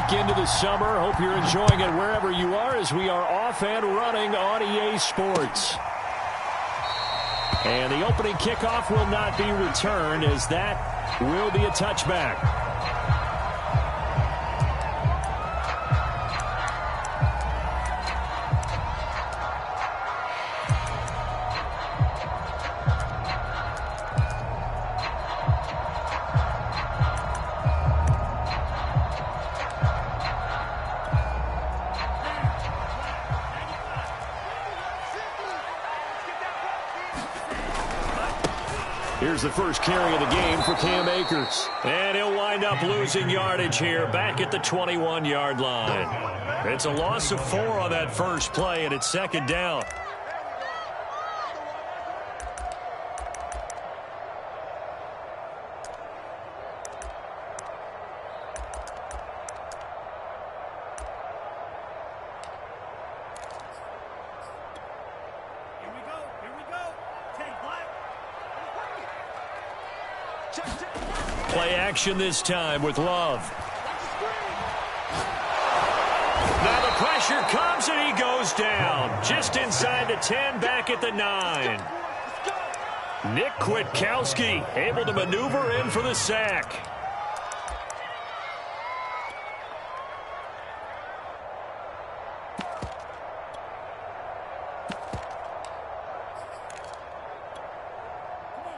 back into the summer. Hope you're enjoying it wherever you are as we are off and running on EA Sports. And the opening kickoff will not be returned as that will be a touchback. Here's the first carry of the game for Cam Akers. And he'll wind up losing yardage here back at the 21-yard line. It's a loss of 4 on that first play, and it's second down. Play action this time with Love. Now the pressure comes and he goes down. Just inside the 10, back at the 9. Nick Kwiatkowski able to maneuver in for the sack.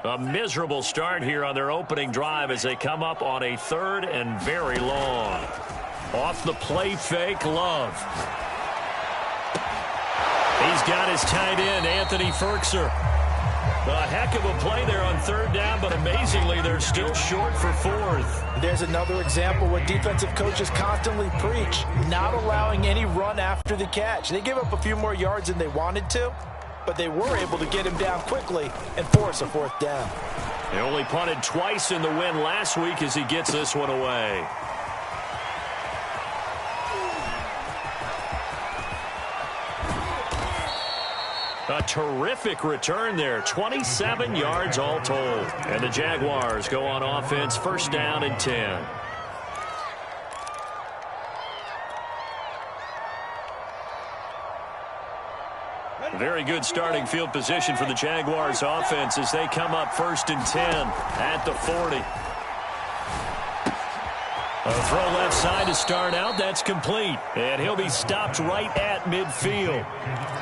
A miserable start here on their opening drive as they come up on a 3rd and very long. Off the play fake, Love. He's got his tight end, Anthony Ferkser. A heck of a play there on 3rd down, but amazingly, they're still short for 4th. There's another example what defensive coaches constantly preach, not allowing any run after the catch. They gave up a few more yards than they wanted to, but they were able to get him down quickly and force a 4th down. They only punted twice in the win last week as he gets this one away. A terrific return there. 27 yards all told. And the Jaguars go on offense, 1st down and 10. Very good starting field position for the Jaguars offense as they come up 1st and 10 at the 40. A throw left side to start out. That's complete. And he'll be stopped right at midfield.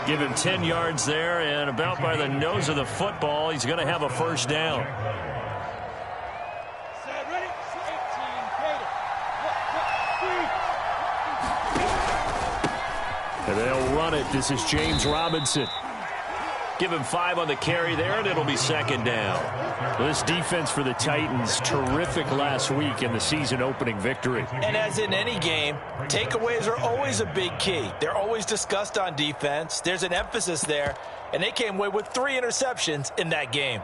Give him 10 yards there, and about by the nose of the football, he's going to have a 1st down. And they'll run it. This is James Robinson. Give him 5 on the carry there, and it'll be 2nd down. This defense for the Titans, terrific last week in the season-opening victory. And as in any game, takeaways are always a big key. They're always discussed on defense. There's an emphasis there, and they came away with 3 interceptions in that game.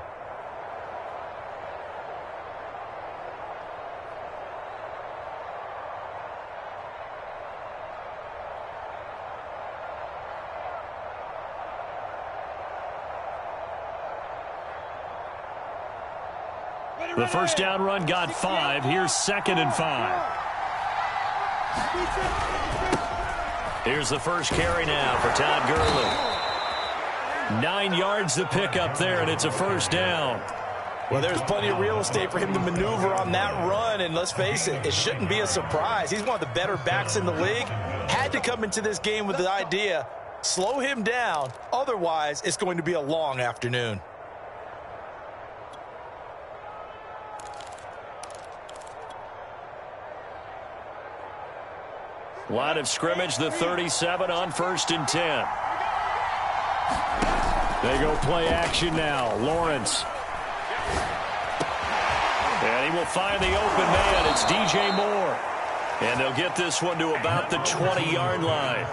The 1st down run got 5. Here's 2nd and 5. Here's the first carry now for Todd Gurley. 9 yards to pick up there, and it's a 1st down. Well, there's plenty of real estate for him to maneuver on that run, and let's face it, it shouldn't be a surprise. He's one of the better backs in the league. Had to come into this game with the idea, slow him down, otherwise it's going to be a long afternoon. Line of scrimmage, the 37 on 1st and 10. They go play action now. Lawrence. And he will find the open man. It's DJ Moore. And they'll get this one to about the 20-yard line.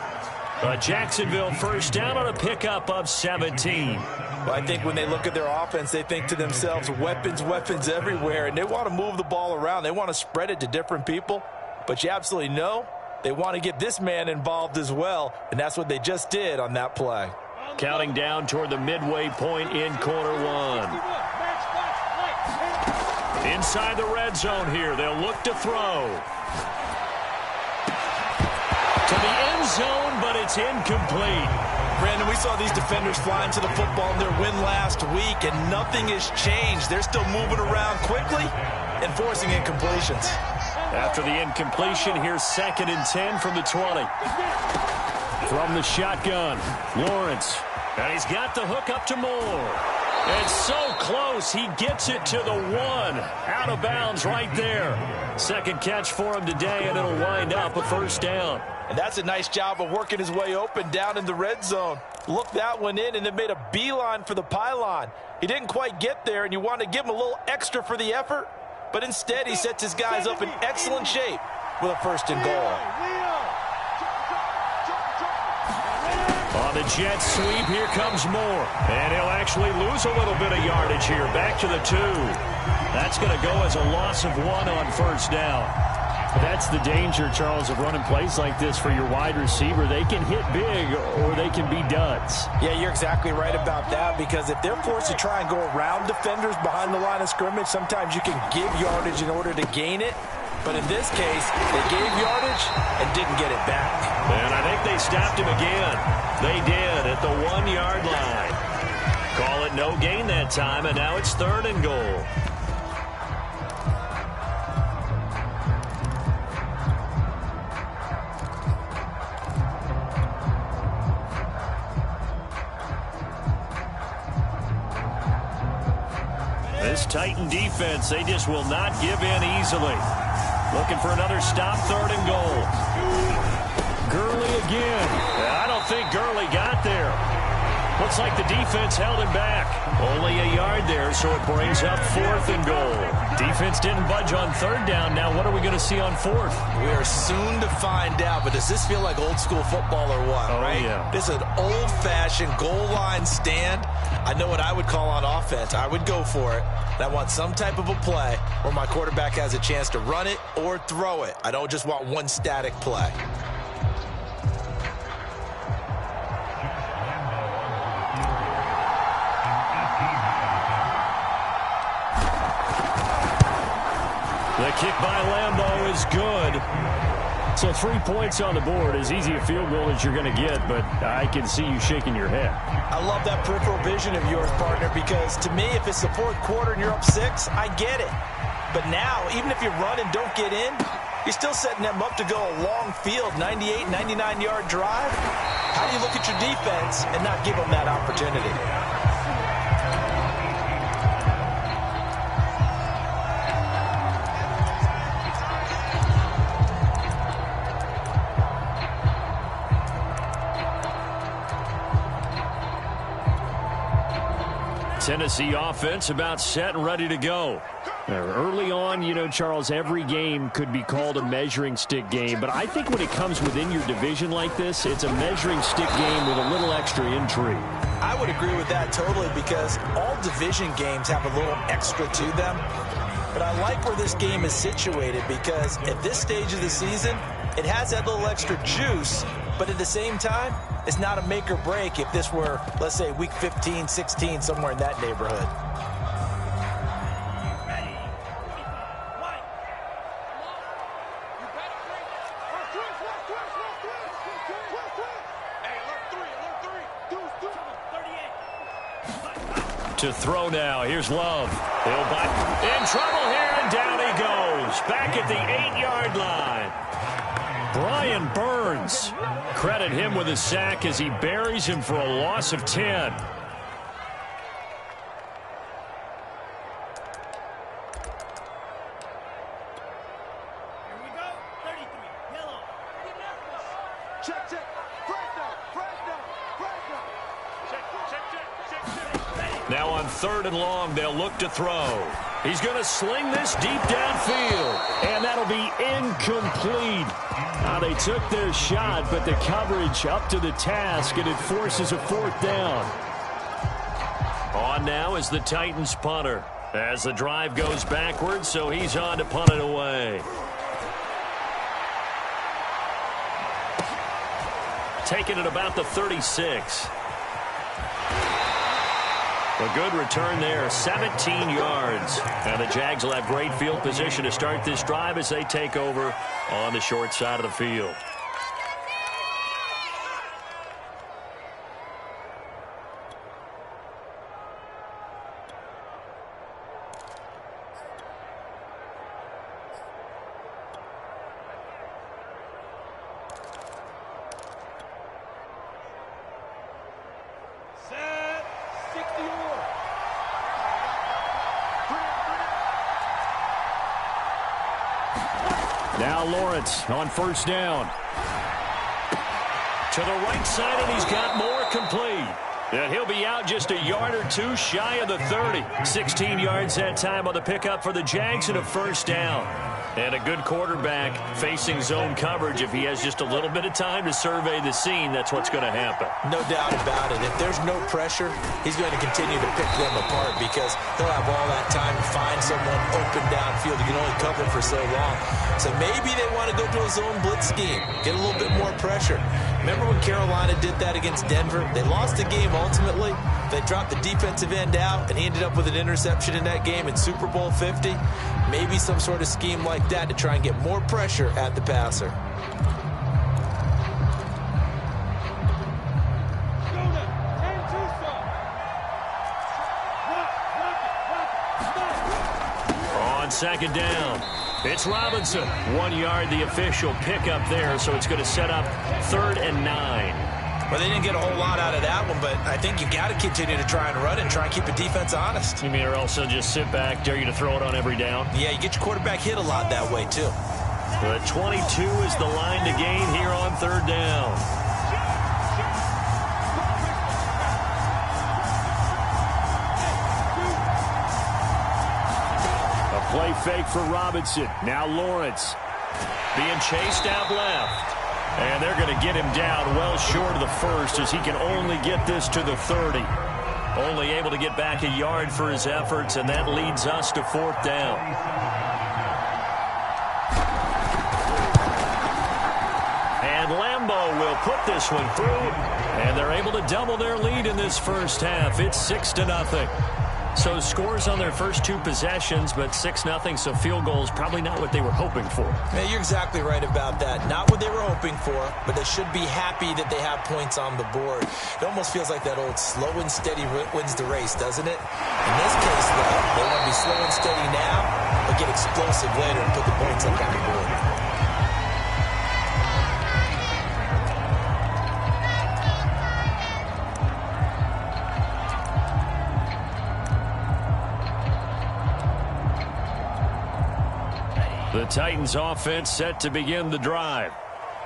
Jacksonville 1st down on a pickup of 17. Well, I think when they look at their offense, they think to themselves, weapons, weapons everywhere. And they want to move the ball around. They want to spread it to different people. But you absolutely know they want to get this man involved as well, and that's what they just did on that play. Counting down toward the midway point in quarter 1. Inside the red zone here, they'll look to throw. To the end zone, but it's incomplete. Brandon, we saw these defenders flying to the football in their win last week, and nothing has changed. They're still moving around quickly and forcing incompletions. After the incompletion, here's 2nd and 10 from the 20. From the shotgun, Lawrence. And he's got the hook up to Moore. It's so close, he gets it to the 1. Out of bounds right there. 2nd catch for him today, and it'll wind up a 1st down. And that's a nice job of working his way open down in the red zone. Looked that one in and then made a beeline for the pylon. He didn't quite get there, and you want to give him a little extra for the effort. But instead, he sets his guys up in excellent shape with a 1st and goal. On the jet sweep, here comes Moore. And he'll actually lose a little bit of yardage here. Back to the 2. That's going to go as a loss of 1 on 1st down. That's the danger, Charles, of running plays like this for your wide receiver. They can hit big or they can be duds. Yeah, you're exactly right about that, because if they're forced to try and go around defenders behind the line of scrimmage, sometimes you can give yardage in order to gain it. But in this case, they gave yardage and didn't get it back. And I think they stopped him again. They did at the 1-yard line. Call it no gain that time, and now it's 3rd and goal. This Titan defense, they just will not give in easily. Looking for another stop, 3rd and goal. Gurley again. I don't think Gurley got there. Looks like the defense held him back. Only a yard there, so it brings up 4th and goal. Defense didn't budge on 3rd down. Now what are we going to see on 4th? We are soon to find out, but does this feel like old school football or what, right? Yeah. This is an old-fashioned goal line stand. I know what I would call on offense. I would go for it. And I want some type of a play where my quarterback has a chance to run it or throw it. I don't just want one static play. The kick by Lambeau is good. So 3 points on the board, as easy a field goal as you're going to get, but I can see you shaking your head. I love that peripheral vision of yours, partner, because to me, if it's the 4th quarter and you're up 6, I get it. But now, even if you run and don't get in, you're still setting them up to go a long field, 98, 99-yard drive. How do you look at your defense and not give them that opportunity? Tennessee offense about set and ready to go. Early on, you know, Charles, every game could be called a measuring stick game, but I think when it comes within your division like this, it's a measuring stick game with a little extra intrigue. I would agree with that totally, because all division games have a little extra to them. But I like where this game is situated, because at this stage of the season, it has that little extra juice, but at the same time, it's not a make or break if this were, let's say, week 15, 16, somewhere in that neighborhood. To throw now. Here's Love. He'll in trouble here, and down he goes. Back at the 8-yard line. Brian Burns. Credit him with a sack as he buries him for a loss of 10. Now on 3rd and long, they'll look to throw. He's going to sling this deep downfield, and that'll be incomplete. They took their shot, but the coverage up to the task, and it forces a 4th down. On now is the Titans punter, as the drive goes backwards, so he's on to punt it away. Taking it about the 36. A good return there, 17 yards. And the Jags will have great field position to start this drive as they take over on the short side of the field. Now Lawrence on first down. To the right side, and he's got more, complete. And he'll be out just a yard or two shy of the 30. 16 yards that time on the pickup for the Jags and a first down. And a good quarterback facing zone coverage. If he has just a little bit of time to survey the scene, that's what's going to happen. No doubt about it. If there's no pressure, he's going to continue to pick them apart because he'll have all that time to find someone open downfield. He can only cover for so long. So maybe they want to go to a zone blitz scheme, get a little bit more pressure. Remember when Carolina did that against Denver? They lost the game ultimately. They dropped the defensive end out, and he ended up with an interception in that game in Super Bowl 50. Maybe some sort of scheme like that to try and get more pressure at the passer. On second down, it's Robinson. 1 yard, the official pickup there, so it's going to set up 3rd and 9. Well, they didn't get a whole lot out of that one, but I think you got to continue to try and run it and try and keep the defense honest. You mean or also just sit back, dare you to throw it on every down? Yeah, you get your quarterback hit a lot that way, too. The 22 is the line to gain here on 3rd down. A play fake for Robinson. Now Lawrence being chased out left. And they're going to get him down well short of the first as he can only get this to the 30. Only able to get back a yard for his efforts, and that leads us to 4th down. And Lambeau will put this one through, and they're able to double their lead in this first half. It's 6-0. So scores on their first 2 possessions, but 6-0, so field goals probably not what they were hoping for. Yeah, you're exactly right about that. Not what they were hoping for, but they should be happy that they have points on the board. It almost feels like that old slow and steady wins the race, doesn't it? In this case, though, they want to be slow and steady now, but get explosive later and put the points up on the board. The Titans offense set to begin the drive.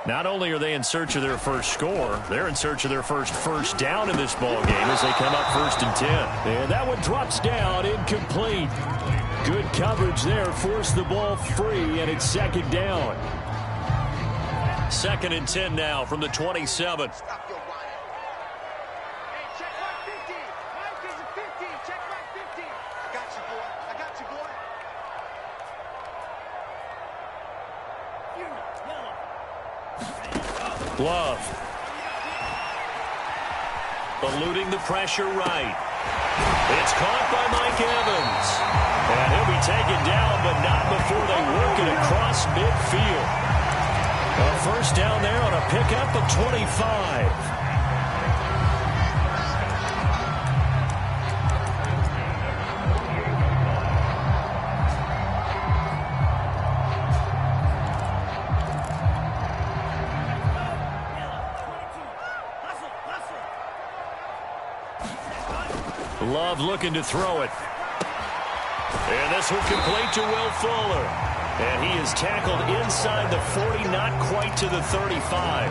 Not only are they in search of their first score, they're in search of their first down in this ball game as they come up 1st and 10. And that one drops down, incomplete. Good coverage there, forced the ball free, and it's 2nd down. 2nd and 10 now from the 27. Love. Eluding the pressure right. It's caught by Mike Evans. And he'll be taken down, but not before they work it across midfield. A first down there on a pickup of 25. Love looking to throw it. And this will complete to Will Fuller. And he is tackled inside the 40, not quite to the 35.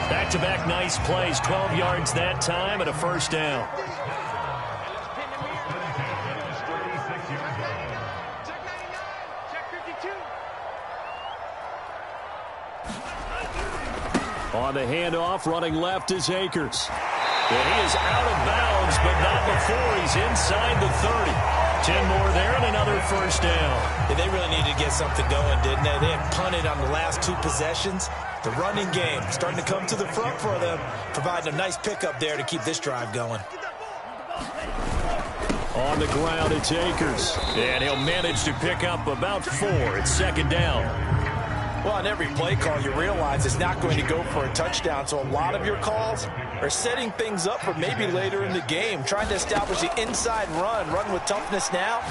Back-to-back nice plays, 12 yards that time and a first down. On the handoff, running left is Akers. And he is out of bounds, but not before he's inside the 30. 10 more there and another first down. Yeah, they really needed to get something going, didn't they? They had punted on the last 2 possessions. The running game starting to come to the front for them, providing a nice pickup there to keep this drive going. On the ground, it's Akers. And he'll manage to pick up about 4. It's 2nd down. Well, on every play call, you realize it's not going to go for a touchdown. So a lot of your calls are setting things up for maybe later in the game, trying to establish the inside run with toughness now,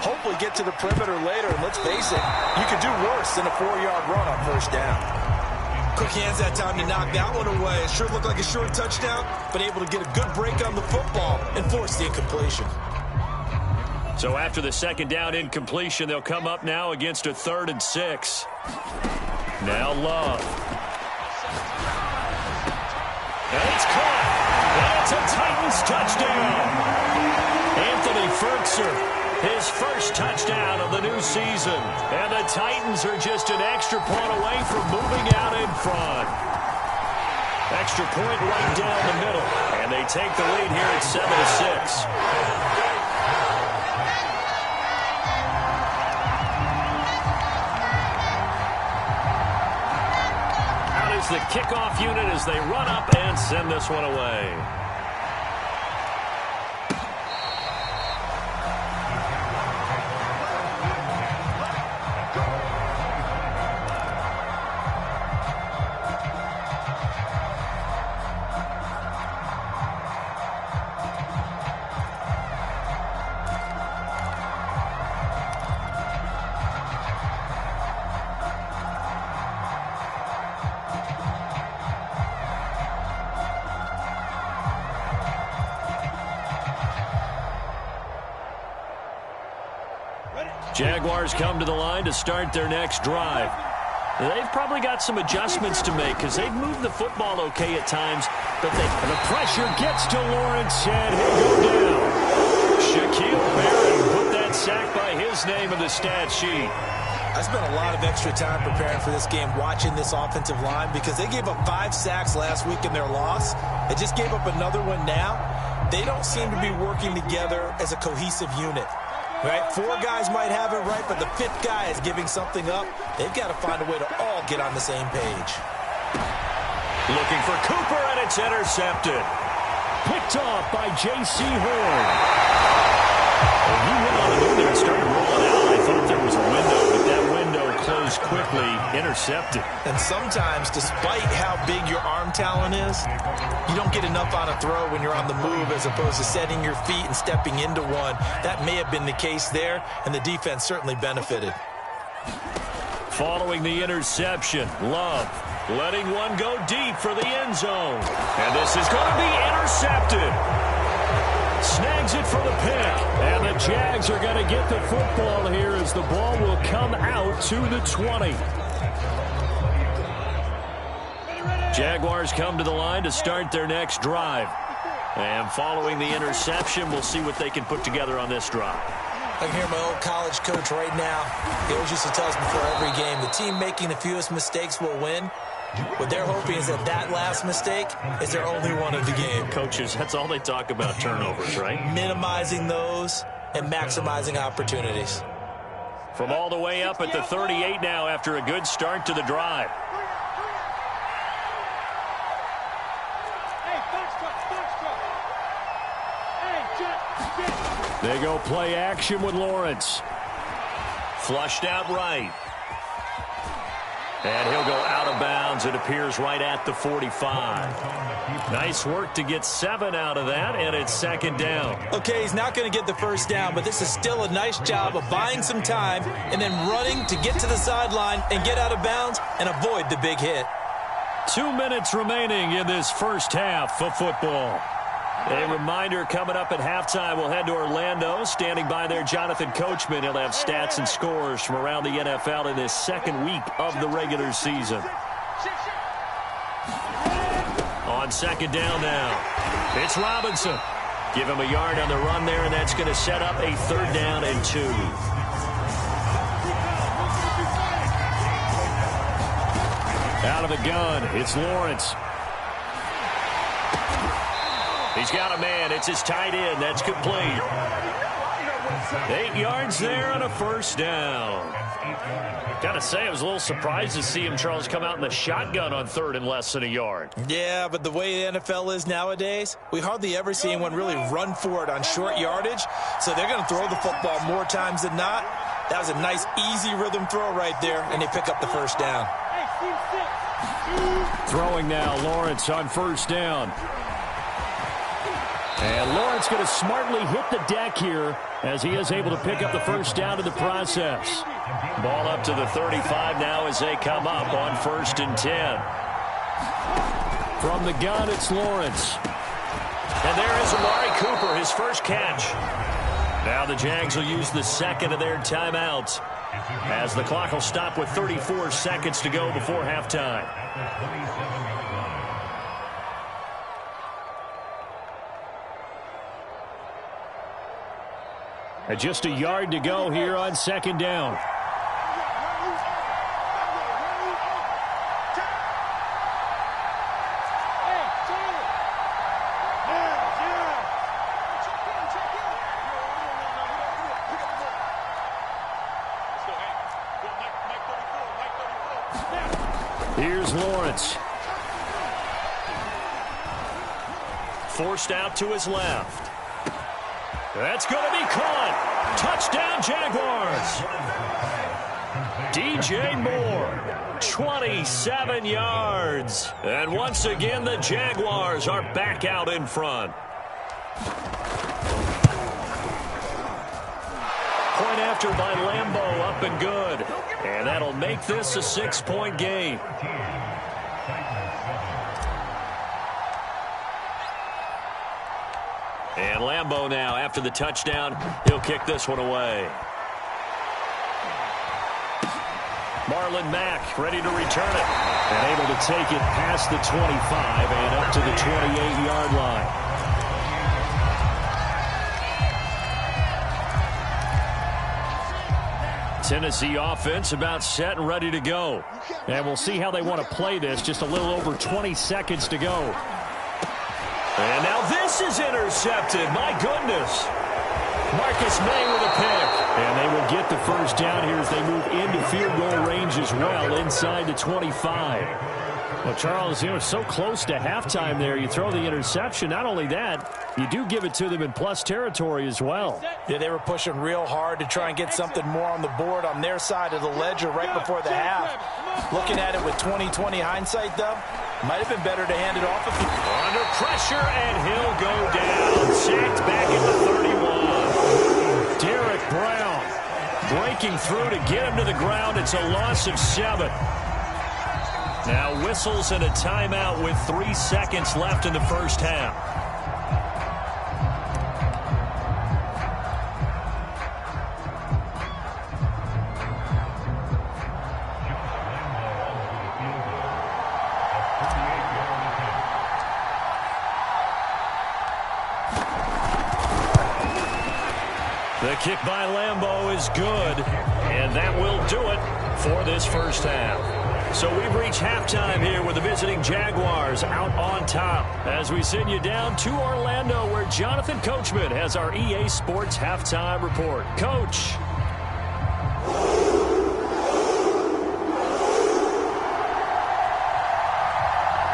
hopefully get to the perimeter later. And let's face it, you could do worse than a 4-yard run on first down. Quick hands that time to knock that one away. It sure looked like a short touchdown, but able to get a good break on the football and force the incompletion. So after the 2nd down incompletion, they'll come up now against a 3rd and 6. Now Love. And it's caught. And it's a Titans touchdown. Anthony Fertzer, his first touchdown of the new season. And the Titans are just an extra point away from moving out in front. Extra point right down the middle. And they take the lead here at 7-6. Out is the kickoff unit as they run up and send this one away. Jaguars come to the line to start their next drive. They've probably got some adjustments to make because they've moved the football okay at times, but the pressure gets to Lawrence, and he'll go down. Shaquille Barron put that sack by his name in the stat sheet. I spent a lot of extra time preparing for this game watching this offensive line because they gave up 5 sacks last week in their loss. They just gave up another one now. They don't seem to be working together as a cohesive unit. Right? 4 guys might have it right, but the 5th guy is giving something up. They've got to find a way to all get on the same page. Looking for Cooper, and it's intercepted. Picked off by J.C. Horn. Well, he went on the move there and started rolling out. I thought there was a window, but that window closed quickly, intercepted. And sometimes, despite how big your arm talent is, you don't get enough on a throw when you're on the move as opposed to setting your feet and stepping into one. That may have been the case there, and the defense certainly benefited. Following the interception, Love letting one go deep for the end zone. And this is going to be intercepted. Snags it for the pick. And the Jags are going to get the football here as the ball will come out to the 20. Jaguars come to the line to start their next drive. And following the interception, we'll see what they can put together on this drive. I can hear my old college coach right now. He always used to tell us before every game, the team making the fewest mistakes will win. What they're hoping is that last mistake is their only one of the game. Coaches, that's all they talk about, turnovers, right? Minimizing those and maximizing opportunities. From all the way up at the 38 now after a good start to the drive. They go play action with Lawrence. Flushed out right. And he'll go out of bounds. It appears right at the 45. Nice work to get 7 out of that, and it's second down. Okay, he's not going to get the first down, but this is still a nice job of buying some time and then running to get to the sideline and get out of bounds and avoid the big hit. 2 minutes remaining in this first half of football. A reminder coming up at halftime, we'll head to Orlando. Standing by there, Jonathan Coachman. He'll have stats and scores from around the NFL in this second week of the regular season. On second down now, it's Robinson. Give him a yard on the run there, and that's going to set up a 3rd down and 2. Out of the gun, it's Lawrence. He's got a man. It's his tight end. That's complete. 8 yards there on a first down. Got to say, I was a little surprised to see him, Charles, come out in the shotgun on 3rd and less than a yard. Yeah, but the way the NFL is nowadays, we hardly ever see anyone really run for it on short yardage. So they're going to throw the football more times than not. That was a nice, easy rhythm throw right there, and they pick up the first down. Throwing now, Lawrence on first down. And Lawrence going to smartly hit the deck here as he is able to pick up the first down in the process. Ball up to the 35 now as they come up on 1st and 10. From the gun, it's Lawrence. And there is Amari Cooper, his first catch. Now the Jags will use the second of their timeouts. as the clock will stop with 34 seconds to go before halftime. And just a yard to go here on second down. Here's Lawrence. Forced out to his left. That's going to be caught. Touchdown, Jaguars. DJ Moore, 27 yards. And once again, the Jaguars are back out in front. Point after by Lambeau, up and good. And that'll make this a 6-point game. And Lambeau now, after the touchdown, he'll kick this one away. Marlon Mack ready to return it. And able to take it past the 25 and up to the 28-yard line. Tennessee offense about set and ready to go. And we'll see how they want to play this. Just a little over 20 seconds to go. And now this is intercepted. My goodness. Marcus May with a pick. And they will get the first down here as they move into field goal range as well, inside the 25. Well, Charles, so close to halftime there. You throw the interception. Not only that, you do give it to them in plus territory as well. Yeah, they were pushing real hard to try and get something more on the board on their side of the ledger right before the half. Looking at it with 20/20 hindsight, though, might have been better to hand it off. Under pressure, and he'll go down. Sacked back at the 31. Derek Brown breaking through to get him to the ground. It's a loss of 7. Now whistles and a timeout with 3 seconds left in the first half. The kick by Lambeau is good, and that will do it for this first half. So we've reached halftime here with the visiting Jaguars out on top as we send you down to Orlando where Jonathan Coachman has our EA Sports halftime report. Coach.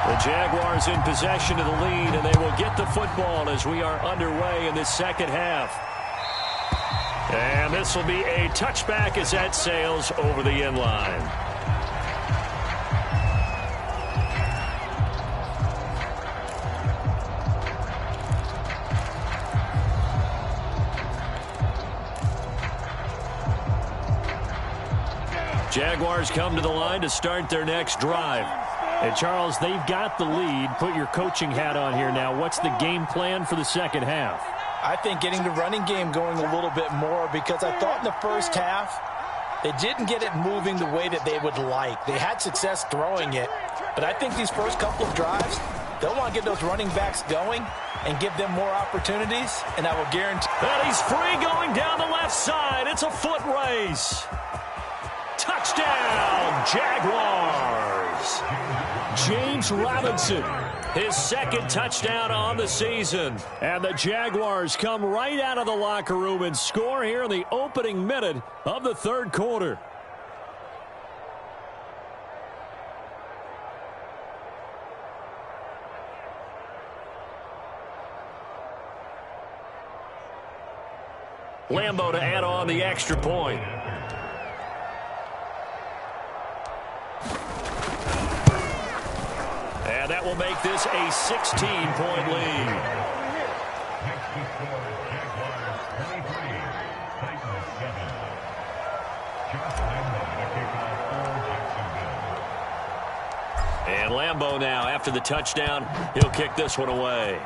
The Jaguars in possession of the lead, and they will get the football as we are underway in this second half. And this will be a touchback as that sails over the end line. Jaguars come to the line to start their next drive. And, Charles, they've got the lead. Put your coaching hat on here now. What's the game plan for the second half? I think getting the running game going a little bit more, because I thought in the first half they didn't get it moving the way that they would like. They had success throwing it, but I think these first couple of drives, they'll want to get those running backs going and give them more opportunities, and I will guarantee. And he's free going down the left side. It's a foot race. Touchdown, Jaguars. James Robinson, his second touchdown on the season. And the Jaguars come right out of the locker room and score here in the opening minute of the third quarter. Lambeau to add on the extra point. And that will make this a 16-point lead. And Lambeau now, after the touchdown, he'll kick this one away.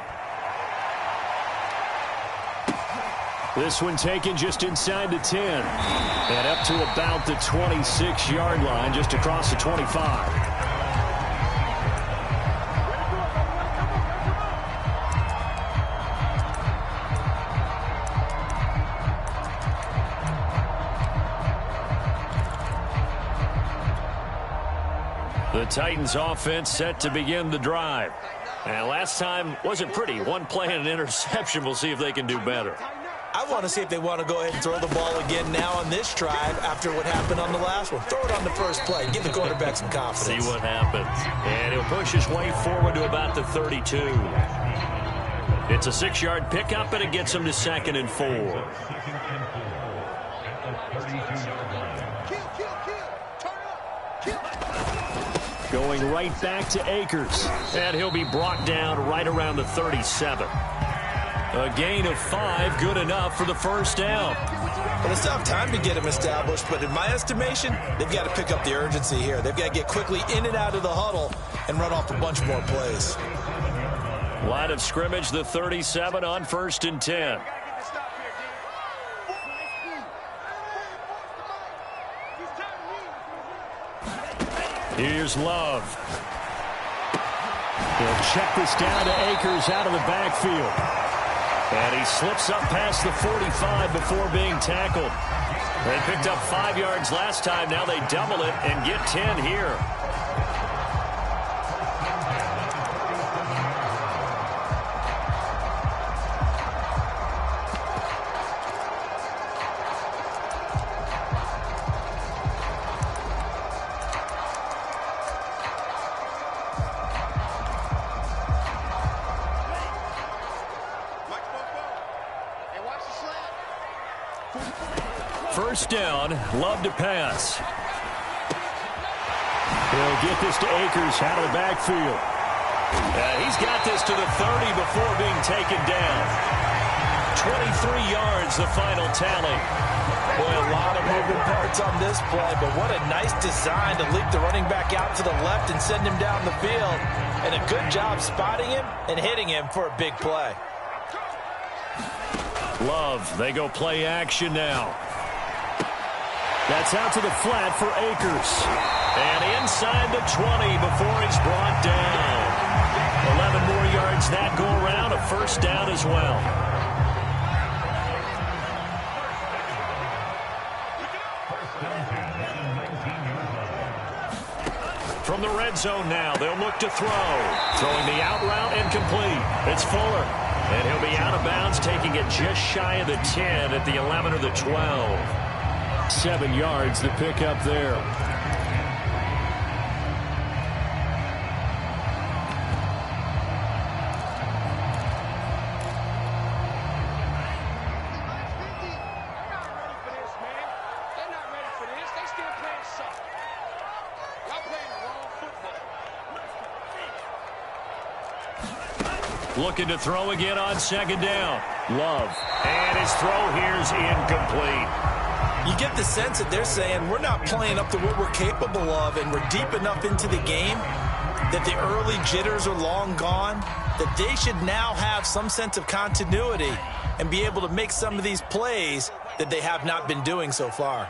This one taken just inside the 10. And up to about the 26-yard line, just across the 25. The Titans offense set to begin the drive. And last time wasn't pretty. One play and an interception. We'll see if they can do better. I want to see if they want to go ahead and throw the ball again now on this drive after what happened on the last one. Throw it on the first play. Give the quarterback some confidence. See what happens. And he'll push his way forward to about the 32. It's a 6-yard pickup, and it gets him to 2nd and 4. Going right back to Akers. And he'll be brought down right around the 37. A gain of 5, good enough for the first down. Well, they still have time to get him established, but in my estimation, they've got to pick up the urgency here. They've got to get quickly in and out of the huddle and run off a bunch more plays. Line of scrimmage, the 37 on 1st and 10. Here's Love. He'll check this down to Akers out of the backfield. And he slips up past the 45 before being tackled. They picked up 5 yards last time. Now they double it and get 10 here. First down, Love to pass. He'll get this to Akers out of the backfield. He's got this to the 30 before being taken down. 23 yards, the final tally. Boy, a lot of moving parts on this play, but what a nice design to leap the running back out to the left and send him down the field. And a good job spotting him and hitting him for a big play. Love, they go play action now. That's out to the flat for Akers. And inside the 20 before he's brought down. 11 more yards that go around, a first down as well. From the red zone now, they'll look to throw. Throwing the out route and complete. It's Fuller. And he'll be out of bounds, taking it just shy of the 10 at the 11 or the 12. 7 yards, the pickup there. Looking to throw again on 2nd down. Love. And his throw here's incomplete. You get the sense that they're saying we're not playing up to what we're capable of, and we're deep enough into the game that the early jitters are long gone, that they should now have some sense of continuity and be able to make some of these plays that they have not been doing so far.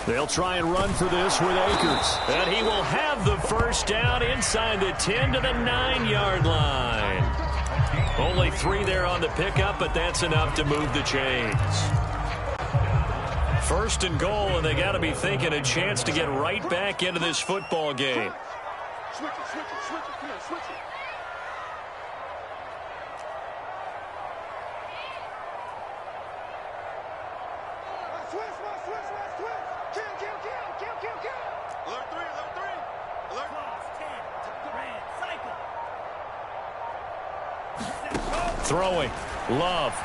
They'll try and run for this with Akers. And he will have the first down inside the 10 to the 9-yard line. Only 3 there on the pickup, but that's enough to move the chains. 1st and goal, and they got to be thinking a chance to get right back into this football game. Switch it, come on, switch it. Throwing. Love.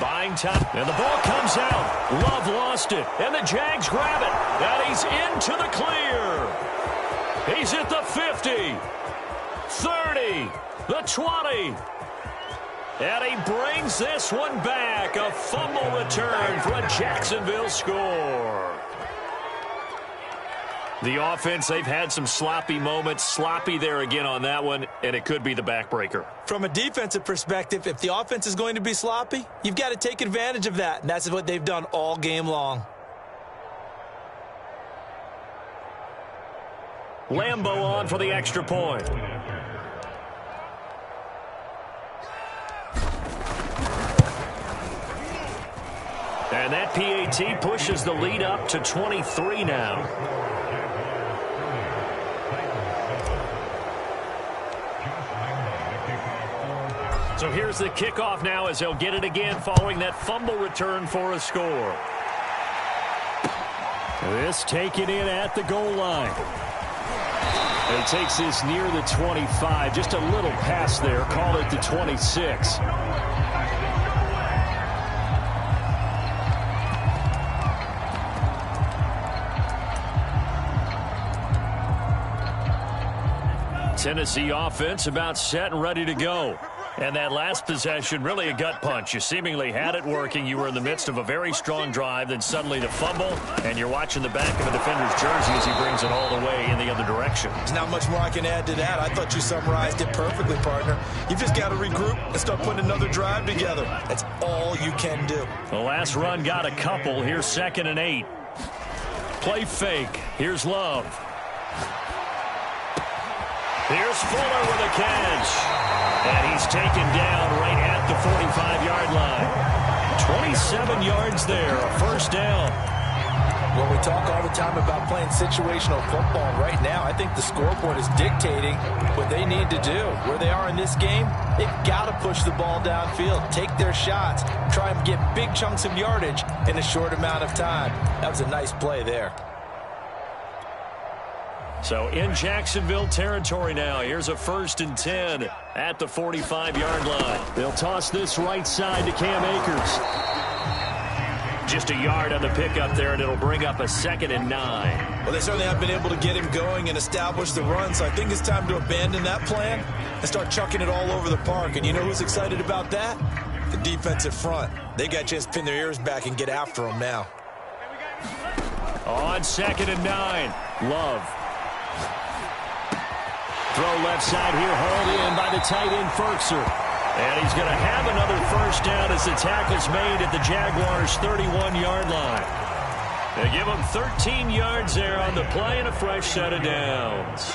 Buying time. And the ball comes out. Love lost it. And the Jags grab it. And he's into the clear. He's at the 50. 30, the 20. And he brings this one back. A fumble return for a Jacksonville score. The offense, they've had some sloppy moments. Sloppy there again on that one, and it could be the backbreaker. From a defensive perspective, if the offense is going to be sloppy, you've got to take advantage of that, and that's what they've done all game long. Lambo on for the extra point. And that PAT pushes the lead up to 23 now. So here's the kickoff now as they'll get it again following that fumble return for a score. This taken in at the goal line. And he takes this near the 25. Just a little pass there. Call it the 26. Tennessee offense about set and ready to go. And that last possession, really a gut punch. You seemingly had it working. You were in the midst of a very strong drive. Then suddenly the fumble, and you're watching the back of a defender's jersey as he brings it all the way in the other direction. There's not much more I can add to that. I thought you summarized it perfectly, partner. You've just got to regroup and start putting another drive together. That's all you can do. The last run got a couple. Here's 2nd and 8. Play fake. Here's Love. Here's Fuller with a catch. And he's taken down right at the 45-yard line. 27 yards there, a first down. Well, we talk all the time about playing situational football. Right now, I think the scoreboard is dictating what they need to do. Where they are in this game, they've got to push the ball downfield, take their shots, try and get big chunks of yardage in a short amount of time. That was a nice play there. So in Jacksonville territory now. Here's a 1st and 10 at the 45-yard line. They'll toss this right side to Cam Akers. Just a yard on the pickup there, and it'll bring up a 2nd and 9. Well, they certainly have been able to get him going and establish the run, so I think it's time to abandon that plan and start chucking it all over the park. And you know who's excited about that? The defensive front. They got a chance to pin their ears back and get after him now. On 2nd and 9, Love. Throw left side here, hauled in by the tight end, Ferkser. And he's going to have another first down as the tackle's made at the Jaguars' 31-yard line. They give him 13 yards there on the play and a fresh set of downs.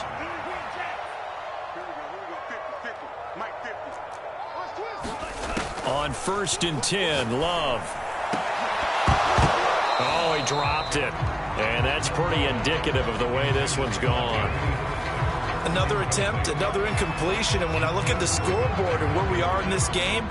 On 1st and 10, Love. Oh, he dropped it. And that's pretty indicative of the way this one's gone. Another attempt, another incompletion, and when I look at the scoreboard and where we are in this game,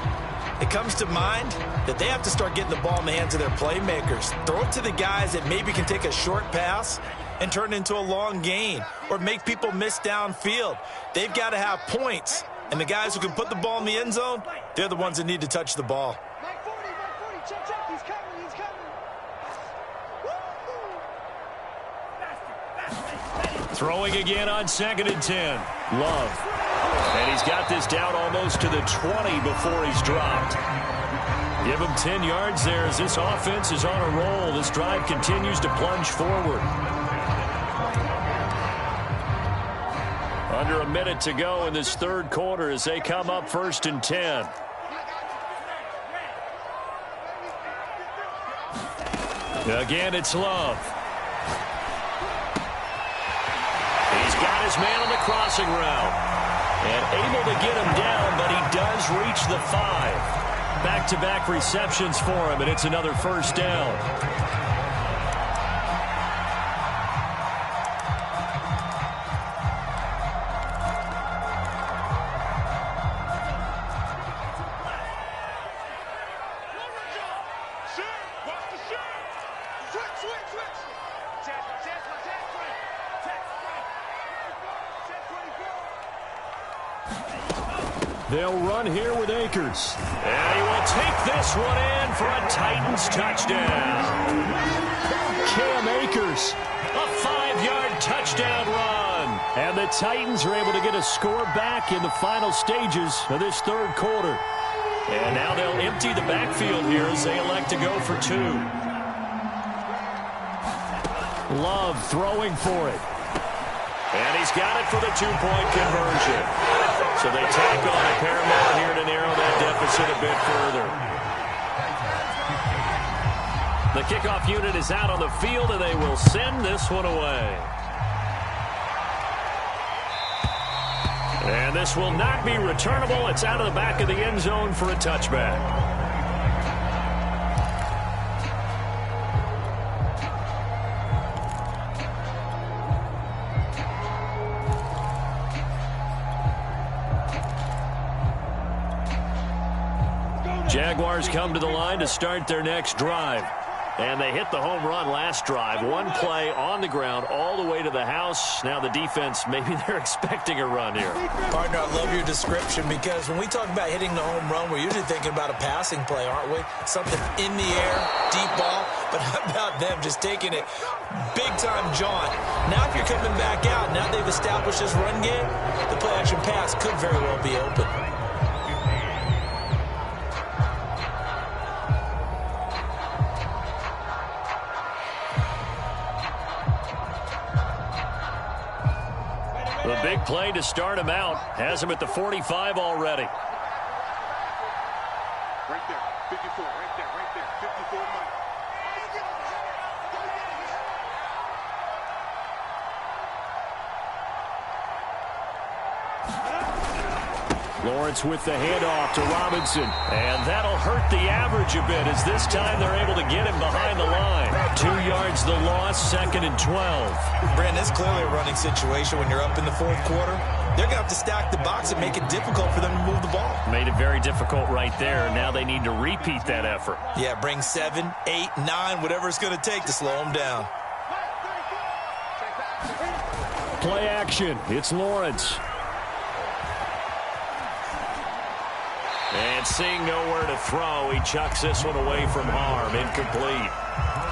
it comes to mind that they have to start getting the ball in the hands of their playmakers. Throw it to the guys that maybe can take a short pass and turn it into a long gain or make people miss downfield. They've got to have points, and the guys who can put the ball in the end zone, they're the ones that need to touch the ball. Check, he's coming. Throwing again on 2nd and 10. Love. And he's got this down almost to the 20 before he's dropped. Give him 10 yards there as this offense is on a roll. This drive continues to plunge forward. Under a minute to go in this 3rd quarter as they come up 1st and 10. Again, it's Love. He's got his man on the crossing route. And able to get him down, but he does reach the 5. Back-to-back receptions for him, and it's another first down. They'll run here with Akers. And he will take this one in for a Titans touchdown. Cam Akers, a 5-yard touchdown run. And the Titans are able to get a score back in the final stages of this third quarter. And now they'll empty the backfield here as they elect to go for two. Love throwing for it. And he's got it for the two-point conversion. So they tack on a pair more here to narrow that deficit a bit further. The kickoff unit is out on the field, and they will send this one away. And this will not be returnable. It's out of the back of the end zone for a touchback. Jaguars come to the line to start their next drive. And they hit the home run last drive. One play on the ground all the way to the house. Now the defense, maybe they're expecting a run here. Partner, I love your description because when we talk about hitting the home run, we're usually thinking about a passing play, aren't we? Something in the air, deep ball. But how about them just taking it big-time jaunt? Now if you're coming back out, now they've established this run game, the play-action pass could very well be open. The big play to start him out has him at the 45 already. Right there, 54, right there, 54 Mike. Lawrence with the handoff to Robinson. And that'll hurt the average a bit as this time they're able to get him behind the line. 2 yards the loss, 2nd and 12. Brandon, it's clearly a running situation when you're up in the fourth quarter. They're going to have to stack the box and make it difficult for them to move the ball. Made it very difficult right there. Now they need to repeat that effort. Yeah, bring 7, 8, 9, whatever it's going to take to slow them down. Play action. It's Lawrence. And seeing nowhere to throw, he chucks this one away from harm. Incomplete.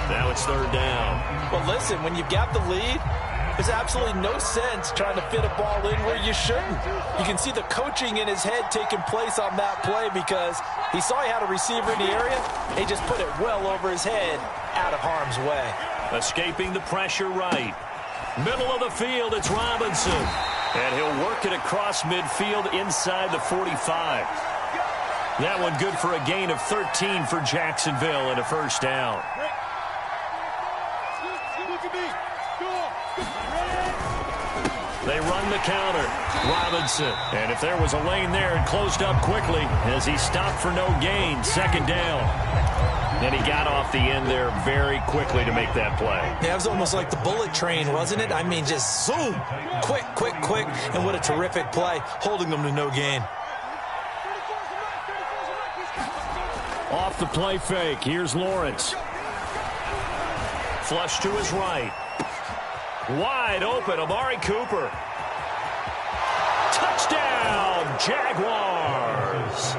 Now it's third down. Well, listen, when you've got the lead, there's absolutely no sense trying to fit a ball in where you shouldn't. You can see the coaching in his head taking place on that play because he saw he had a receiver in the area. He just put it well over his head, out of harm's way. Escaping the pressure right. Middle of the field, it's Robinson. And he'll work it across midfield inside the 45. That one good for a gain of 13 for Jacksonville and a first down. They run the counter. Robinson. And if there was a lane there, it closed up quickly as he stopped for no gain. 2nd down. And he got off the end there very quickly to make that play. Yeah, it was almost like the bullet train, wasn't it? I mean, just zoom. Quick, quick, quick. And what a terrific play, holding them to no gain. Off the play fake. Here's Lawrence. Flush to his right. Wide open, Amari Cooper. Touchdown, Jaguars.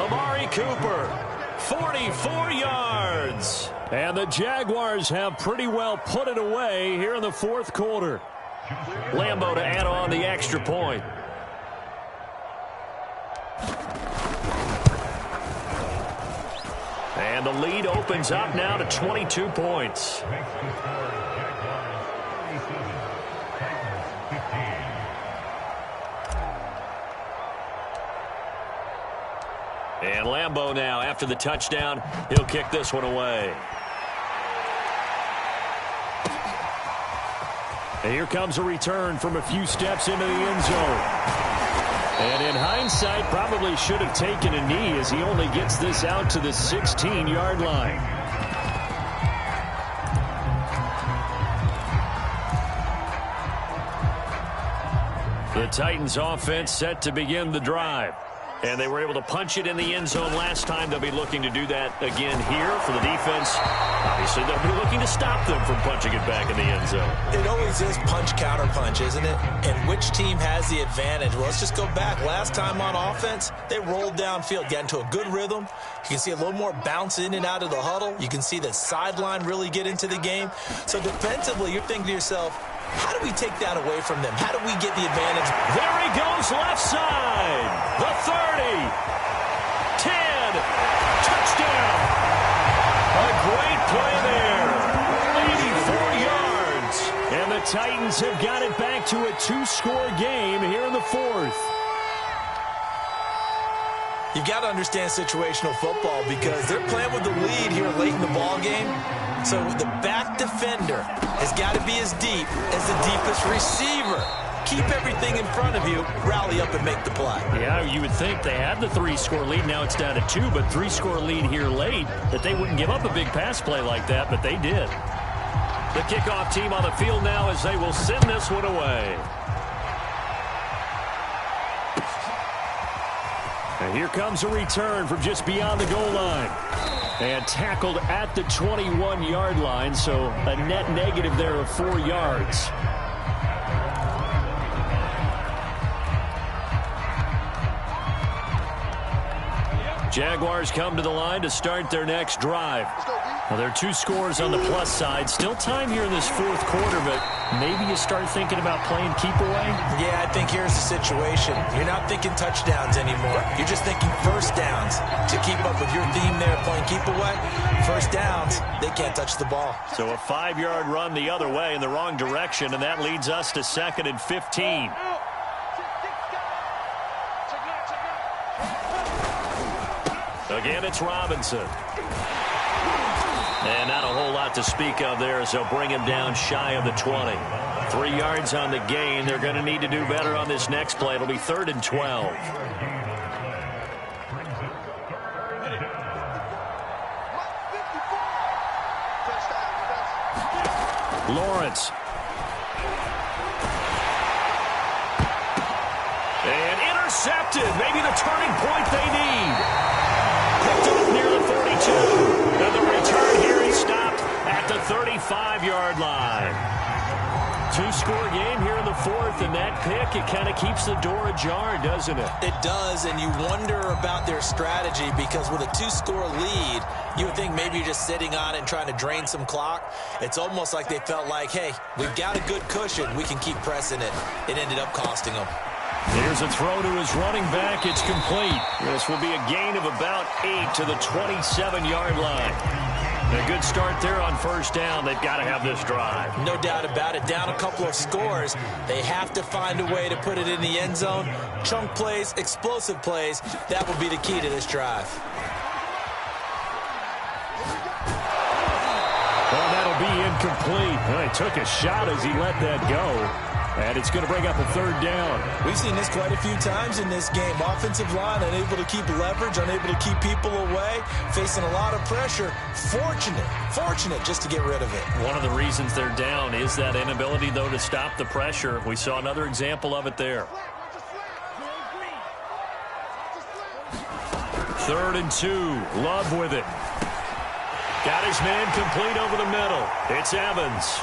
Amari Cooper, 44 yards. And the Jaguars have pretty well put it away here in the fourth quarter. Lambeau to add on the extra point. And the lead opens up now to 22 points. And Lambeau now, after the touchdown, he'll kick this one away. And here comes a return from a few steps into the end zone. And in hindsight, probably should have taken a knee as he only gets this out to the 16-yard line. The Titans offense set to begin the drive. And they were able to punch it in the end zone last time. They'll be looking to do that again here for the defense. Obviously, they'll be looking to stop them from punching it back in the end zone. It always is punch-counter-punch, isn't it? And which team has the advantage? Well, let's just go back. Last time on offense, they rolled downfield, got into a good rhythm. You can see a little more bounce in and out of the huddle. You can see the sideline really get into the game. So defensively, you're thinking to yourself, How do we take that away from them? How do we get the advantage? There he goes, left side. The 30. 10. Touchdown. A great play there. 84 yards. And the Titans have got it back to a 2-score game here in the 4th. You've got to understand situational football because they're playing with the lead here late in the ball game. So the back defender has got to be as deep as the deepest receiver. Keep everything in front of you, rally up and make the play. Yeah, you would think they had the 3-score lead. Now it's down to 2, but 3-score lead here late, that they wouldn't give up a big pass play like that, but they did. The kickoff team on the field now as they will send this one away. And here comes a return from just beyond the goal line. And tackled at the 21-yard line, so a net negative there of 4 yards. Jaguars come to the line to start their next drive. Now, there are 2 scores on the plus side. Still time here in this 4th quarter, but maybe you start thinking about playing keep away? Yeah, I think here's the situation. You're not thinking touchdowns anymore. You're just thinking first downs. To keep up with your theme there, playing keep away, first downs, they can't touch the ball. So a 5-yard run the other way in the wrong direction, and that leads us to 2nd and 15. Again, it's Robinson. And not a whole lot to speak of there as they'll bring him down shy of the 20. 3 yards on the gain. They're going to need to do better on this next play. It'll be 3rd and 12. Lawrence. And intercepted. Maybe the turning point they need. Picked off near the 42. And the return here is stopped at the 35-yard line. 2-score game here in the 4th, and that pick, it kind of keeps the door ajar, doesn't it? It does, and you wonder about their strategy because with a 2-score lead, you would think maybe you're just sitting on it and trying to drain some clock. It's almost like they felt like, hey, we've got a good cushion. We can keep pressing it. It ended up costing them. Here's a throw to his running back. It's complete. This will be a gain of about 8 to the 27-yard line. A good start there on first down. They've got to have this drive. No doubt about it. Down a couple of scores. They have to find a way to put it in the end zone. Chunk plays, explosive plays. That will be the key to this drive. Well, that'll be incomplete. Well, he took a shot as he let that go. And it's going to bring up a 3rd down. We've seen this quite a few times in this game. Offensive line unable to keep leverage, unable to keep people away, facing a lot of pressure. Fortunate just to get rid of it. One of the reasons they're down is that inability, though, to stop the pressure. We saw another example of it there. 3rd and 2. Love with it. Got his man complete over the middle. It's Evans.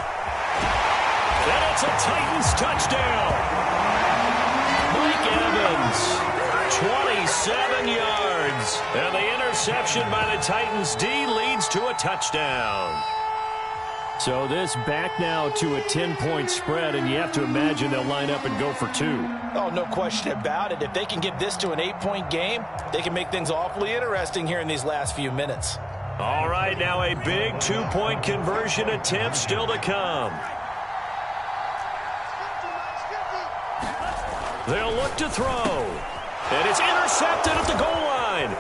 And it's a Titans touchdown. Mike Evans, 27 yards. And the interception by the Titans D leads to a touchdown. So this back now to a 10-point spread, and you have to imagine they'll line up and go for 2. Oh, no question about it. If they can get this to an 8-point game, they can make things awfully interesting here in these last few minutes. All right, now a big 2-point conversion attempt still to come. They'll look to throw. And it's intercepted at the goal line.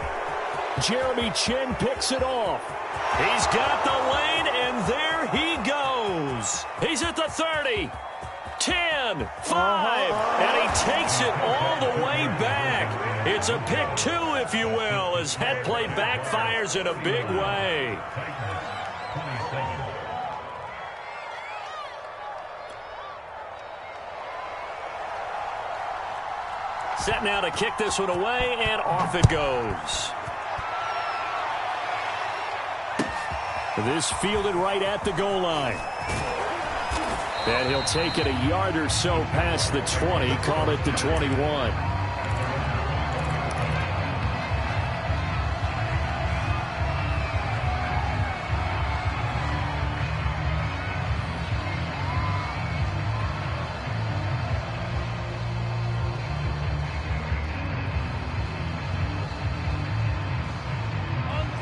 Jeremy Chin picks it off. He's got the lane, and there he goes. He's at the 30, 10, 5, and he takes it all the way back. It's a pick 2, if you will, as head play backfires in a big way. Set now to kick this one away, and off it goes. This fielded right at the goal line. And he'll take it a yard or so past the 20, call it the 21.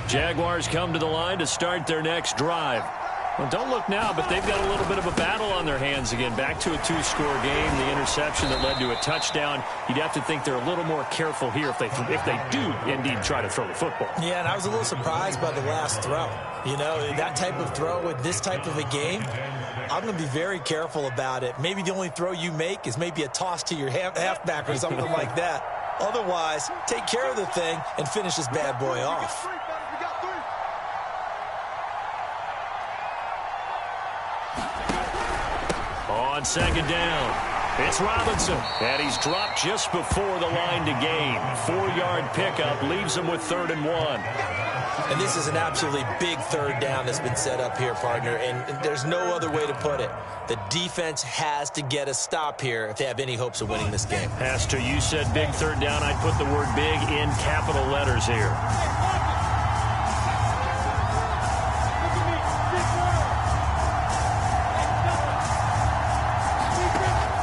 Jaguars come to the line to start their next drive. Well, don't look now, but they've got a little bit of a battle on their hands again. Back to a two-score game. The interception that led to a touchdown. You'd have to think they're a little more careful here if they do indeed try to throw the football. Yeah, and I was a little surprised by the last throw. You know, that type of throw with this type of a game, I'm going to be very careful about it. Maybe the only throw you make is maybe a toss to your halfback or something like that. Otherwise, take care of the thing and finish this bad boy off. On second down, it's Robinson, and he's dropped just before the line to gain. 4-yard pickup leaves him with 3rd and 1. And this is an absolutely big third down that's been set up here, partner, and there's no other way to put it. The defense has to get a stop here if they have any hopes of winning this game. Pastor, you said big third down. I'd put the word big in capital letters here.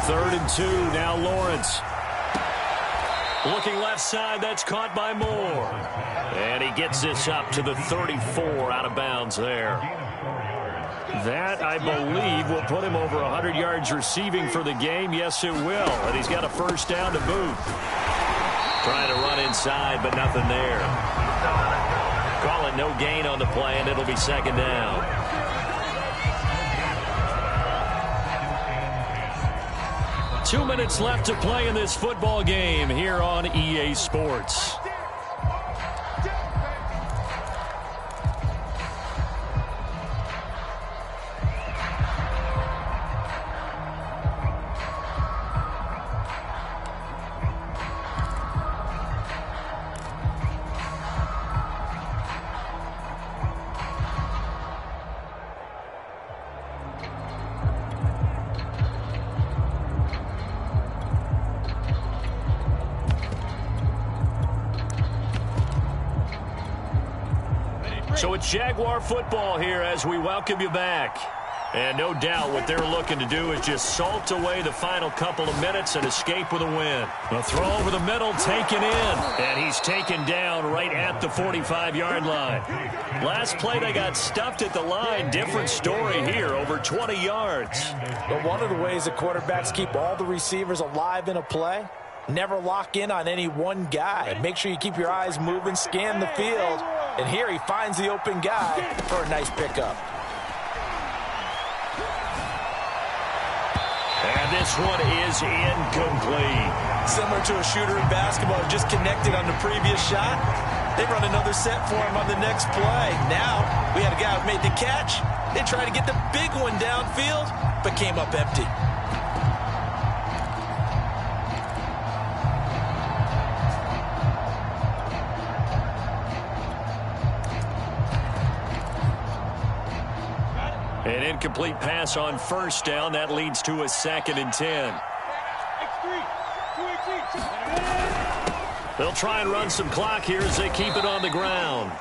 Third and 2, now Lawrence. Looking left side, that's caught by Moore. And he gets this up to the 34, out of bounds there. That, I believe, will put him over 100 yards receiving for the game. Yes, it will. And he's got a first down to boot. Trying to run inside, but nothing there. Call it no gain on the play, and it'll be second down. 2 minutes left to play in this football game here on EA Sports. So it's Jaguar football here as we welcome you back. And no doubt what they're looking to do is just salt away the final couple of minutes and escape with a win. A throw over the middle, taken in. And he's taken down right at the 45-yard line. Last play, they got stuffed at the line. Different story here, over 20 yards. But one of the ways that quarterbacks keep all the receivers alive in a play, never lock in on any one guy. Make sure you keep your eyes moving, scan the field. And here he finds the open guy for a nice pickup. And this one is incomplete. Similar to a shooter in basketball, just connected on the previous shot. They run another set for him on the next play. Now, we had a guy who made the catch. They tried to get the big one downfield, but came up empty. An incomplete pass on first down. That leads to a 2nd and 10. They'll try and run some clock here as they keep it on the ground.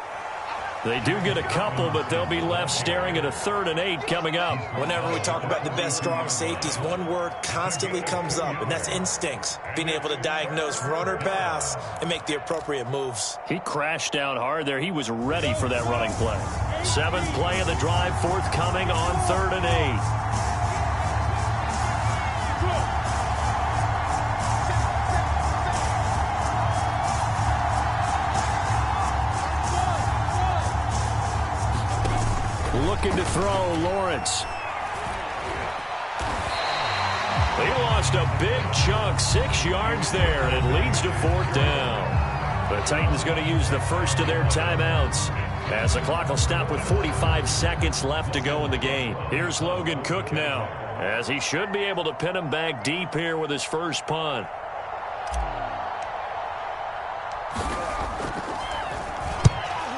They do get a couple, but they'll be left staring at a 3rd and 8 coming up. Whenever we talk about the best strong safeties, one word constantly comes up, and that's instincts. Being able to diagnose run or pass and make the appropriate moves. He crashed down hard there. He was ready for that running play. 7th play of the drive, forthcoming on 3rd and 8. Looking to throw, Lawrence. He lost a big chunk, 6 yards there, and it leads to 4th down. The Titans going to use the first of their timeouts as the clock will stop with 45 seconds left to go in the game. Here's Logan Cook now, as he should be able to pin him back deep here with his first punt.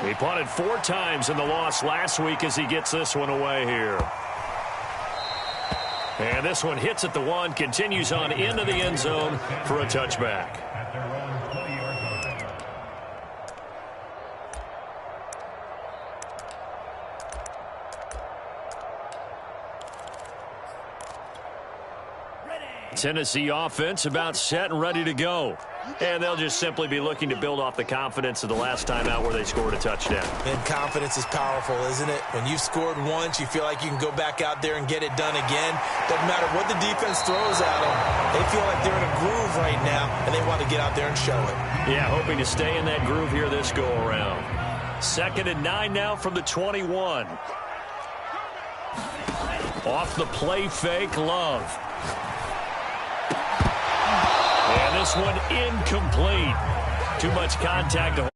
He punted 4 times in the loss last week as he gets this one away here. And this one hits at the 1, continues on into the end zone for a touchback. Tennessee offense about set and ready to go. And they'll just simply be looking to build off the confidence of the last time out where they scored a touchdown. And confidence is powerful, isn't it? When you've scored once, you feel like you can go back out there and get it done again. Doesn't matter what the defense throws at them. They feel like they're in a groove right now, and they want to get out there and show it. Yeah, hoping to stay in that groove here this go-around. 2nd and 9 now from the 21. Off the play fake, Love. And this one incomplete. Too much contact to